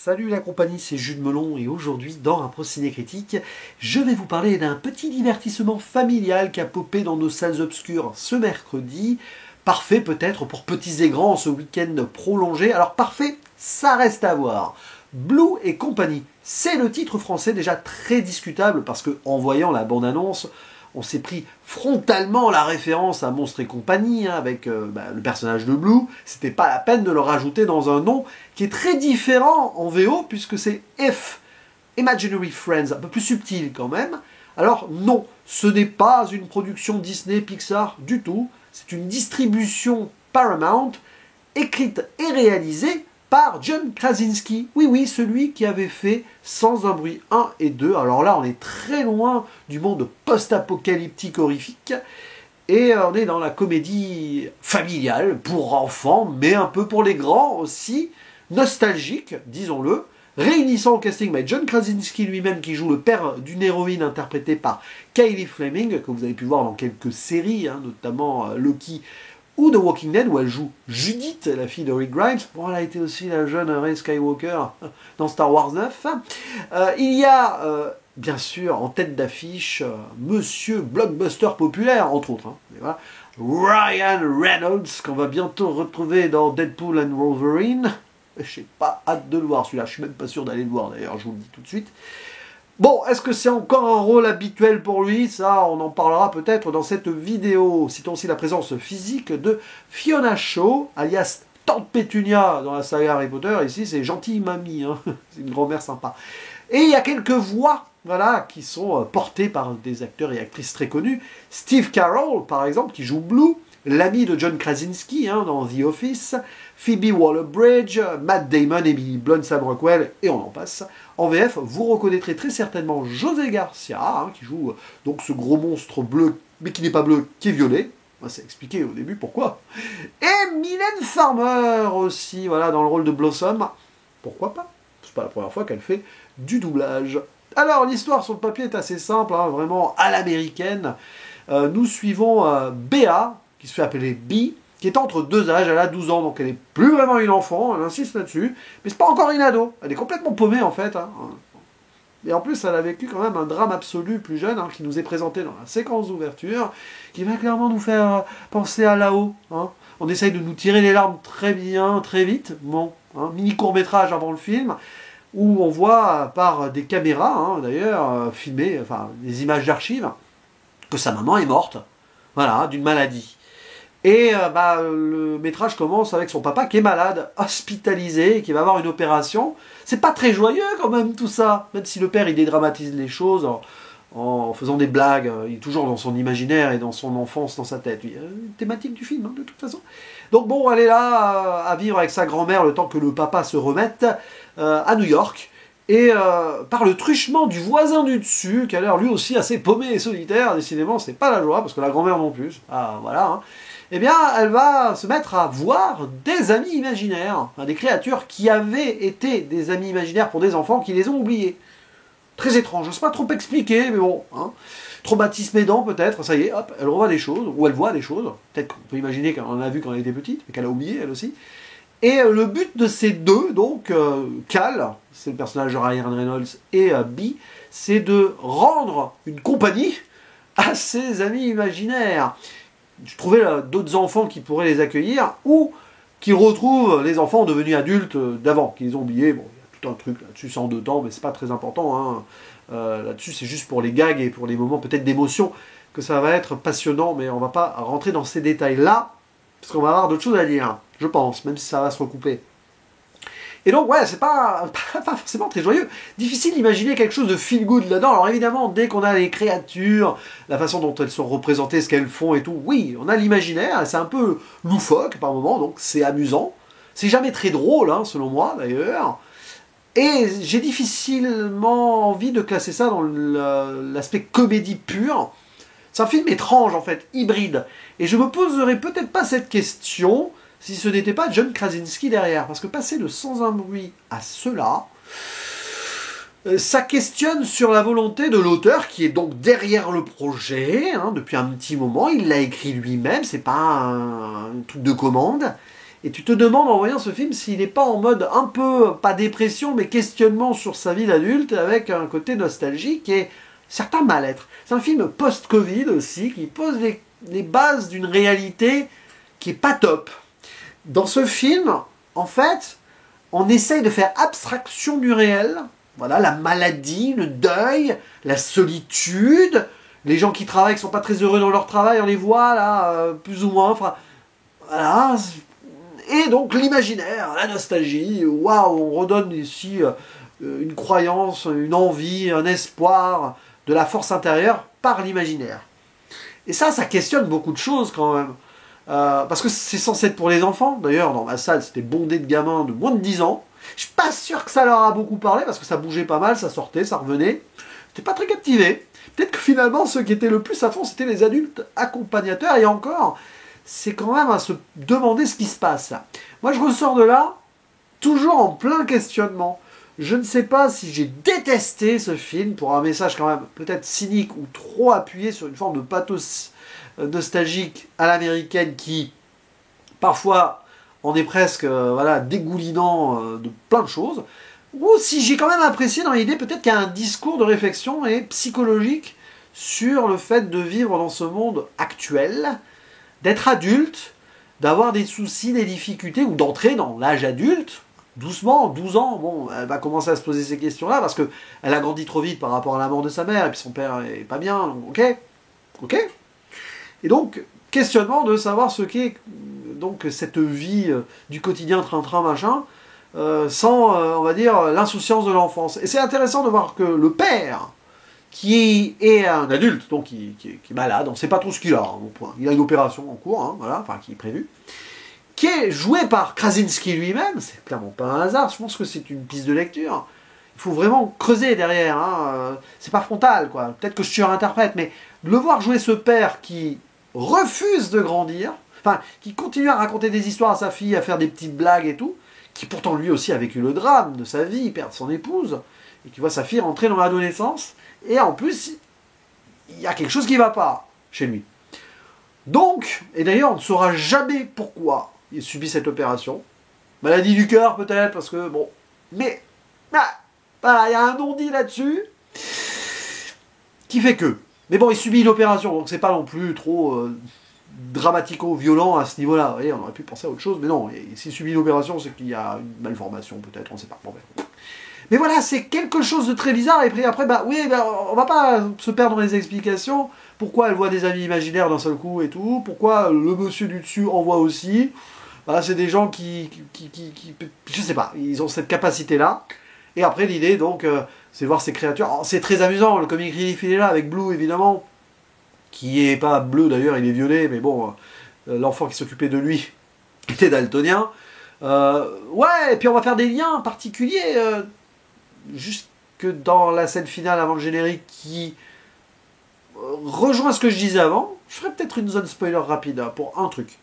Salut la compagnie, c'est Jules Melon et aujourd'hui dans un Ciné Critique, je vais vous parler d'un petit divertissement familial qui a popé dans nos salles obscures ce mercredi. Parfait peut-être pour petits et grands ce week-end prolongé. Alors parfait, ça reste à voir. Blue et compagnie, c'est le titre français déjà très discutable parce que en voyant la bande-annonce, on s'est pris frontalement la référence à Monstres et compagnie avec le personnage de Blue. C'était pas la peine de le rajouter dans un nom qui est très différent en VO puisque c'est F, Imaginary Friends, un peu plus subtil quand même. Alors non, ce n'est pas une production Disney Pixar du tout. C'est une distribution Paramount écrite et réalisée par John Krasinski. Oui, oui, celui qui avait fait Sans un bruit 1 et 2. Alors là, on est très loin du monde post-apocalyptique horrifique. Et on est dans la comédie familiale pour enfants, mais un peu pour les grands aussi. Nostalgique, disons-le. Réunissant au casting John Krasinski lui-même qui joue le père d'une héroïne interprétée par Kylie Fleming, que vous avez pu voir dans quelques séries, notamment Loki ou The Walking Dead, où elle joue Judith, la fille de Rick Grimes. Bon, elle a été aussi la jeune Rey Skywalker dans Star Wars 9. Il y a, bien sûr, en tête d'affiche, Monsieur Blockbuster populaire, entre autres. Mais voilà. Ryan Reynolds, qu'on va bientôt retrouver dans Deadpool and Wolverine. J'ai pas hâte de le voir, celui-là. Je suis même pas sûr d'aller le voir, d'ailleurs, je vous le dis tout de suite. Bon, est-ce que c'est encore un rôle habituel pour lui? Ça, on en parlera peut-être dans cette vidéo. Citons aussi la présence physique de Fiona Shaw, alias Tante Pétunia dans la saga Harry Potter. Ici, c'est gentille mamie, c'est une grand-mère sympa. Et il y a quelques voix, voilà, qui sont portées par des acteurs et actrices très connus. Steve Carell, par exemple, qui joue Blue, l'ami de John Krasinski dans The Office, Phoebe Waller-Bridge, Matt Damon, Emily Blunt, Sam Rockwell, et on en passe. En VF, vous reconnaîtrez très certainement José Garcia, qui joue donc ce gros monstre bleu, mais qui n'est pas bleu, qui est violet. On s'est expliqué au début pourquoi. Et Mylène Farmer aussi, voilà, dans le rôle de Blossom. Pourquoi pas? C'est pas la première fois qu'elle fait du doublage. Alors, l'histoire sur le papier est assez simple, vraiment à l'américaine. Nous suivons Béa, qui se fait appeler Bee, qui est entre deux âges, elle a 12 ans, donc elle n'est plus vraiment une enfant, elle insiste là-dessus, mais c'est pas encore une ado, elle est complètement paumée en fait. Et en plus, elle a vécu quand même un drame absolu plus jeune, qui nous est présenté dans la séquence d'ouverture, qui va clairement nous faire penser à là-haut. On essaye de nous tirer les larmes très bien, très vite, bon, mini court-métrage avant le film, où on voit par des caméras, d'ailleurs, filmées, enfin des images d'archives, que sa maman est morte, voilà, d'une maladie. Et le métrage commence avec son papa qui est malade, hospitalisé, qui va avoir une opération. C'est pas très joyeux quand même tout ça, même si le père il dédramatise les choses en faisant des blagues, il est toujours dans son imaginaire et dans son enfance, dans sa tête. Une thématique du film, de toute façon. Donc bon, elle est là à vivre avec sa grand-mère le temps que le papa se remette à New York. Et par le truchement du voisin du dessus, qui a l'air lui aussi assez paumé et solitaire, décidément c'est pas la joie, parce que la grand-mère non plus, voilà, eh bien elle va se mettre à voir des amis imaginaires, des créatures qui avaient été des amis imaginaires pour des enfants qui les ont oubliés. Très étrange, je ne sais pas trop expliquer, mais bon, traumatisme aidant peut-être, ça y est, hop, elle revoit des choses, ou elle voit des choses, peut-être qu'on peut imaginer qu'elle en a vu quand elle était petite, mais qu'elle a oublié elle aussi. Et le but de ces deux, donc, Cal, c'est le personnage de Ryan Reynolds, et Bee, c'est de rendre une compagnie à ses amis imaginaires. Je trouvais d'autres enfants qui pourraient les accueillir, ou qui retrouvent les enfants devenus adultes d'avant, qu'ils ont oubliés. Bon, il y a tout un truc là-dessus, c'est en deux temps, mais c'est pas très important. Là-dessus, c'est juste pour les gags et pour les moments peut-être d'émotion que ça va être passionnant, mais on va pas rentrer dans ces détails-là, parce qu'on va avoir d'autres choses à dire, je pense, même si ça va se recouper. Et donc, ouais, c'est pas forcément très joyeux. Difficile d'imaginer quelque chose de feel good là-dedans. Alors évidemment, dès qu'on a les créatures, la façon dont elles sont représentées, ce qu'elles font et tout, oui, on a l'imaginaire, c'est un peu loufoque par moment, donc c'est amusant. C'est jamais très drôle, selon moi, d'ailleurs. Et j'ai difficilement envie de classer ça dans l'aspect comédie pure. C'est un film étrange, en fait, hybride. Et je me poserais peut-être pas cette question si ce n'était pas John Krasinski derrière. Parce que passer de Sans un bruit à cela, ça questionne sur la volonté de l'auteur, qui est donc derrière le projet, depuis un petit moment. Il l'a écrit lui-même, c'est pas un truc de commande. Et tu te demandes en voyant ce film s'il n'est pas en mode un peu, pas dépression, mais questionnement sur sa vie d'adulte, avec un côté nostalgique et certain mal-être. C'est un film post-Covid aussi, qui pose les bases d'une réalité qui est pas top. Dans ce film, en fait, on essaye de faire abstraction du réel. Voilà, la maladie, le deuil, la solitude, les gens qui travaillent, qui sont pas très heureux dans leur travail, on les voit là, plus ou moins. Enfin, voilà. Et donc l'imaginaire, la nostalgie, waouh, on redonne ici une croyance, une envie, un espoir, de la force intérieure par l'imaginaire. Et ça questionne beaucoup de choses quand même. Parce que c'est censé être pour les enfants. D'ailleurs, dans ma salle, c'était bondé de gamins de moins de 10 ans. Je suis pas sûr que ça leur a beaucoup parlé, parce que ça bougeait pas mal, ça sortait, ça revenait. J'étais pas très captivé. Peut-être que finalement, ceux qui étaient le plus à fond, c'était les adultes accompagnateurs. Et encore, c'est quand même à se demander ce qui se passe là. Moi, je ressors de là, toujours en plein questionnement. Je ne sais pas si j'ai détesté ce film pour un message quand même peut-être cynique ou trop appuyé sur une forme de pathos nostalgique à l'américaine qui, parfois, en est presque voilà, dégoulinant de plein de choses, ou si j'ai quand même apprécié dans l'idée peut-être qu'il y a un discours de réflexion et psychologique sur le fait de vivre dans ce monde actuel, d'être adulte, d'avoir des soucis, des difficultés, ou d'entrer dans l'âge adulte, doucement, 12 ans, bon, elle va commencer à se poser ces questions-là, parce qu'elle a grandi trop vite par rapport à la mort de sa mère, et puis son père est pas bien, donc ok. Et donc, questionnement de savoir ce qu'est donc cette vie du quotidien train-train machin, sans, on va dire, l'insouciance de l'enfance. Et c'est intéressant de voir que le père, qui est un adulte, donc qui est malade, on ne sait pas trop ce qu'il a, hein, bon point. Il a une opération en cours, hein, voilà, enfin qui est prévue, qui est joué par Krasinski lui-même, c'est clairement pas un hasard, je pense que c'est une piste de lecture. Il faut vraiment creuser derrière, hein, c'est pas frontal, quoi. Peut-être que je surinterprète, mais de le voir jouer ce père qui refuse de grandir, enfin, qui continue à raconter des histoires à sa fille, à faire des petites blagues et tout, qui pourtant lui aussi a vécu le drame de sa vie, perdre son épouse, et qui voit sa fille rentrer dans l'adolescence, et en plus, il y a quelque chose qui ne va pas chez lui. Donc, et d'ailleurs, on ne saura jamais pourquoi il subit cette opération. Maladie du cœur peut-être, parce que, bon, mais, voilà, il y a un non-dit là-dessus, qui fait que. Mais bon, il subit une opération, donc c'est pas non plus trop dramatico-violent à ce niveau-là. Vous voyez, on aurait pu penser à autre chose, mais non, s'il subit une opération, c'est qu'il y a une malformation peut-être, on ne sait pas. Bon, mais voilà, c'est quelque chose de très bizarre, et puis après, on va pas se perdre dans les explications. Pourquoi elle voit des amis imaginaires d'un seul coup et tout, pourquoi le monsieur du dessus en voit aussi. Voilà, c'est des gens qui, je sais pas, ils ont cette capacité-là. Et après, l'idée, donc, c'est de voir ces créatures. C'est très amusant, le comic relief, il est là, avec Blue, évidemment, qui est pas bleu, d'ailleurs, il est violet, mais bon, l'enfant qui s'occupait de lui était daltonien. Ouais, et puis on va faire des liens particuliers, jusque dans la scène finale, avant le générique, qui rejoint ce que je disais avant. Je ferai peut-être une zone spoiler rapide, hein, pour un truc.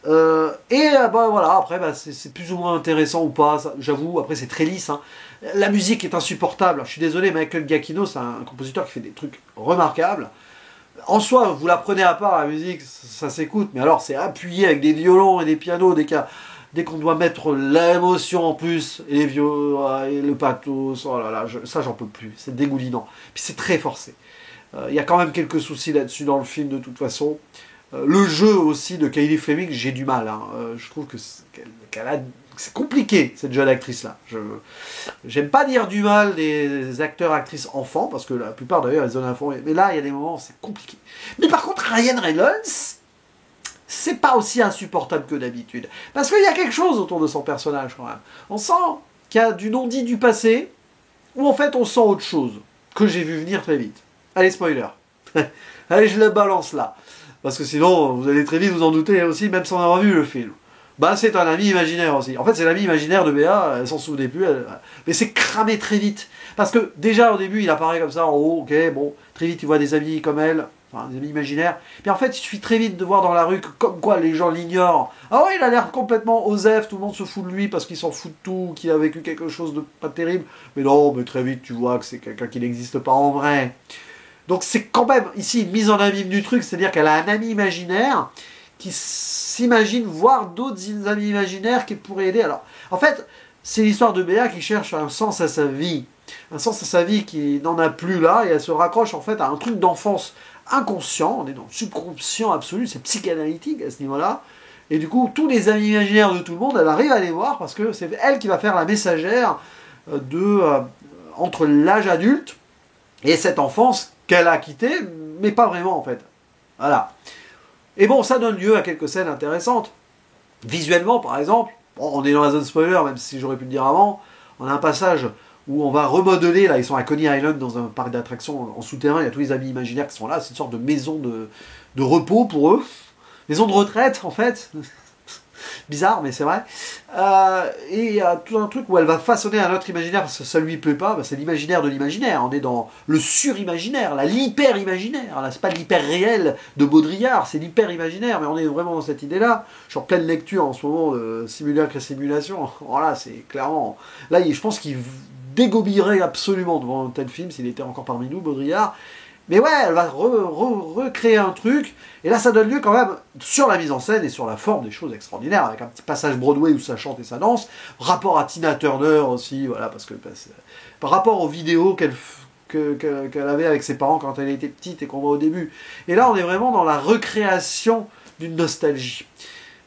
Voilà, après c'est plus ou moins intéressant ou pas, j'avoue, après c'est très lisse, hein. La musique est insupportable, je suis désolé, Michael Giacchino c'est un compositeur qui fait des trucs remarquables. En soi, vous la prenez à part, la musique, ça s'écoute, mais alors c'est appuyé avec des violons et des pianos, dès qu'on doit mettre l'émotion en plus, et et le pathos, oh là là, ça j'en peux plus, c'est dégoulinant, puis c'est très forcé. Il y a quand même quelques soucis là-dessus dans le film de toute façon. Le jeu aussi de Kylie Fleming, j'ai du mal. Hein. Je trouve que c'est compliqué, cette jeune actrice-là. J'aime pas dire du mal des acteurs, actrices enfants, parce que la plupart d'ailleurs, elles ont un enfant. Mais là, il y a des moments où c'est compliqué. Mais par contre, Ryan Reynolds, c'est pas aussi insupportable que d'habitude. Parce qu'il y a quelque chose autour de son personnage, quand même. On sent qu'il y a du non-dit du passé, ou en fait, on sent autre chose, que j'ai vu venir très vite. Allez, spoiler. Allez, je le balance là. Parce que sinon, vous allez très vite vous en douter aussi, même sans avoir vu le film. C'est un ami imaginaire aussi. En fait, c'est l'ami imaginaire de Béa, elle s'en souvenait plus. Mais c'est cramé très vite. Parce que déjà, au début, il apparaît comme ça, en haut, ok, bon, très vite, il voit des amis comme elle, enfin, des amis imaginaires. Puis en fait, il suffit très vite de voir dans la rue que, comme quoi, les gens l'ignorent. Ah ouais, il a l'air complètement osef, tout le monde se fout de lui parce qu'il s'en fout de tout, qu'il a vécu quelque chose de pas terrible. Mais non, mais très vite, tu vois que c'est quelqu'un qui n'existe pas en vrai. Donc c'est quand même ici une mise en abîme du truc, c'est-à-dire qu'elle a un ami imaginaire qui s'imaginent voir d'autres amis imaginaires qui pourraient aider. Alors, en fait, c'est l'histoire de Béa qui cherche un sens à sa vie. Un sens à sa vie qui n'en a plus là, et elle se raccroche en fait à un truc d'enfance inconscient, on est dans le subconscient absolu, c'est psychanalytique à ce niveau-là, et du coup, tous les amis imaginaires de tout le monde, elle arrive à les voir, parce que c'est elle qui va faire la messagère entre l'âge adulte et cette enfance qu'elle a quittée, mais pas vraiment en fait. Voilà. Et bon, ça donne lieu à quelques scènes intéressantes. Visuellement, par exemple, bon, on est dans la zone spoiler, même si j'aurais pu le dire avant, on a un passage où on va remodeler, là ils sont à Coney Island dans un parc d'attractions en souterrain, il y a tous les amis imaginaires qui sont là, c'est une sorte de maison de repos pour eux, maison de retraite en fait, bizarre mais c'est vrai, et il y a tout un truc où elle va façonner un autre imaginaire parce que ça lui plaît pas, c'est l'imaginaire de l'imaginaire, on est dans le surimaginaire, l'hyper-imaginaire, là c'est pas l'hyper-réel de Baudrillard, c'est l'hyper-imaginaire, mais on est vraiment dans cette idée-là, je suis en pleine lecture en ce moment de Simulacre et Simulation, voilà c'est clairement, là je pense qu'il dégobillerait absolument devant un tel film s'il était encore parmi nous, Baudrillard. Mais ouais, elle va recréer un truc, et là ça donne lieu quand même, sur la mise en scène et sur la forme, des choses extraordinaires, avec un petit passage Broadway où ça chante et ça danse, rapport à Tina Turner aussi, voilà, parce que par rapport aux vidéos qu'elle avait avec ses parents quand elle était petite et qu'on voit au début. Et là on est vraiment dans la recréation d'une nostalgie.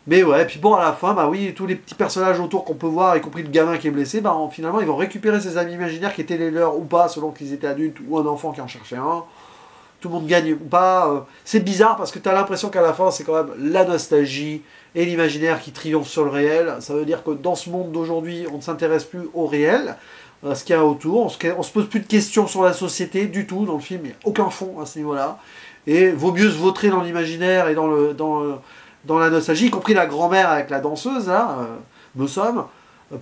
Mais ouais, puis bon, à la fin, bah oui, tous les petits personnages autour qu'on peut voir, y compris le gamin qui est blessé, bah finalement, ils vont récupérer ses amis imaginaires qui étaient les leurs ou pas, selon qu'ils étaient adultes ou un enfant qui en cherchait un. Tout le monde gagne ou pas. C'est bizarre parce que tu as l'impression qu'à la fin, c'est quand même la nostalgie et l'imaginaire qui triomphent sur le réel. Ça veut dire que dans ce monde d'aujourd'hui, on ne s'intéresse plus au réel, à ce qu'il y a autour. On se pose plus de questions sur la société du tout. Dans le film, il n'y a aucun fond à ce niveau-là. Et vaut mieux se vautrer dans l'imaginaire et dans la nostalgie, y compris la grand-mère avec la danseuse, là, Blossom,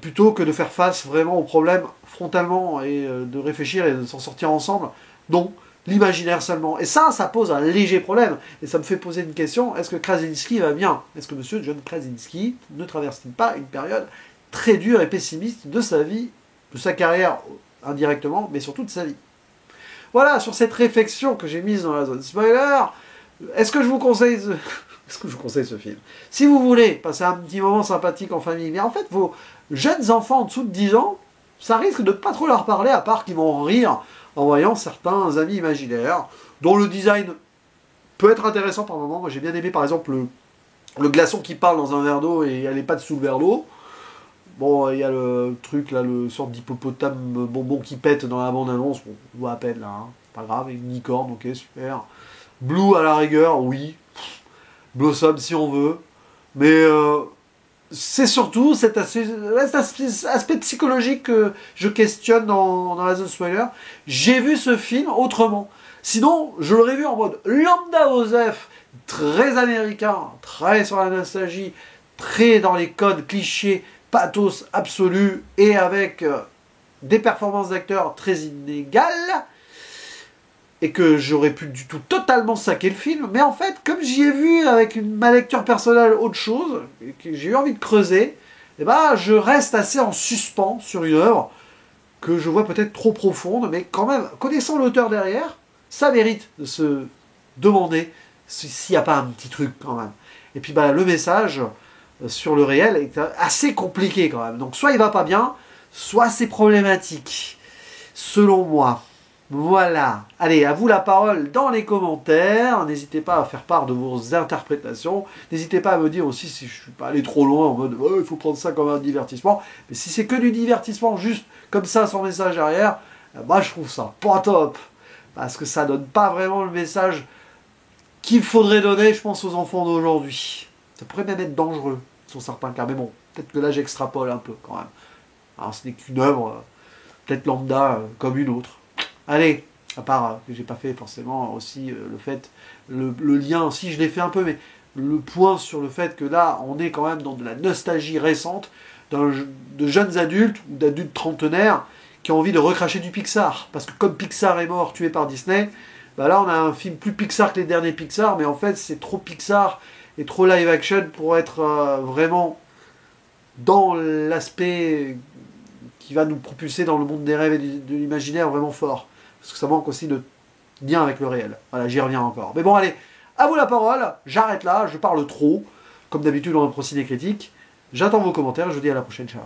plutôt que de faire face vraiment au problème frontalement et de réfléchir et de s'en sortir ensemble. Non, l'imaginaire seulement. Et ça pose un léger problème. Et ça me fait poser une question, est-ce que Krasinski va bien? Est-ce que monsieur John Krasinski ne traverse-t-il pas une période très dure et pessimiste de sa vie, de sa carrière indirectement, mais surtout de sa vie? Voilà, sur cette réflexion que j'ai mise dans la zone spoiler, est-ce que je vous conseille ce film? Si vous voulez passer un petit moment sympathique en famille, mais en fait, vos jeunes enfants en dessous de 10 ans, ça risque de pas trop leur parler, à part qu'ils vont rire en voyant certains amis imaginaires, dont le design peut être intéressant par moment. Moi, j'ai bien aimé, par exemple, le glaçon qui parle dans un verre d'eau et il y a les pattes sous le verre d'eau. Bon, il y a le truc, là, le sorte d'hippopotame bonbon qui pète dans la bande-annonce. Bon, on voit à peine, là, hein. Pas grave, une licorne, ok, super. Blue, à la rigueur, oui. Blossom si on veut, mais c'est surtout cet aspect psychologique que je questionne dans la zone spoiler. J'ai vu ce film autrement. Sinon, je l'aurais vu en mode lambda Osef, très américain, très sur la nostalgie, très dans les codes clichés, pathos absolu, et avec des performances d'acteurs très inégales, et que j'aurais pu du tout totalement saquer le film, mais en fait, comme j'y ai vu avec ma lecture personnelle autre chose, et que j'ai eu envie de creuser, eh ben, je reste assez en suspens sur une œuvre que je vois peut-être trop profonde, mais quand même, connaissant l'auteur derrière, ça mérite de se demander s'il n'y a pas un petit truc quand même. Et puis bah, le message sur le réel est assez compliqué quand même, donc soit il va pas bien, soit c'est problématique, selon moi. Voilà. Allez, à vous la parole dans les commentaires. N'hésitez pas à faire part de vos interprétations. N'hésitez pas à me dire aussi si je suis pas allé trop loin en mode oh, il faut prendre ça comme un divertissement. Mais si c'est que du divertissement juste comme ça sans message derrière, moi je trouve ça pas top. Parce que ça donne pas vraiment le message qu'il faudrait donner, je pense, aux enfants d'aujourd'hui. Ça pourrait même être dangereux sur certains cas. Mais bon, peut-être que là j'extrapole un peu quand même. Alors ce n'est qu'une œuvre, peut-être lambda comme une autre. Allez, à part que j'ai pas fait forcément aussi le lien, si je l'ai fait un peu, mais le point sur le fait que là, on est quand même dans de la nostalgie récente, de jeunes adultes ou d'adultes trentenaires qui ont envie de recracher du Pixar. Parce que comme Pixar est mort, tué par Disney, bah là on a un film plus Pixar que les derniers Pixar, mais en fait c'est trop Pixar et trop live action pour être vraiment dans l'aspect qui va nous propulser dans le monde des rêves et de l'imaginaire vraiment fort. Parce que ça manque aussi de lien avec le réel. Voilà, j'y reviens encore. Mais bon, allez, À vous la parole, j'arrête là, je parle trop, comme d'habitude dans un procédé critique. J'attends vos commentaires, je vous dis à la prochaine, ciao.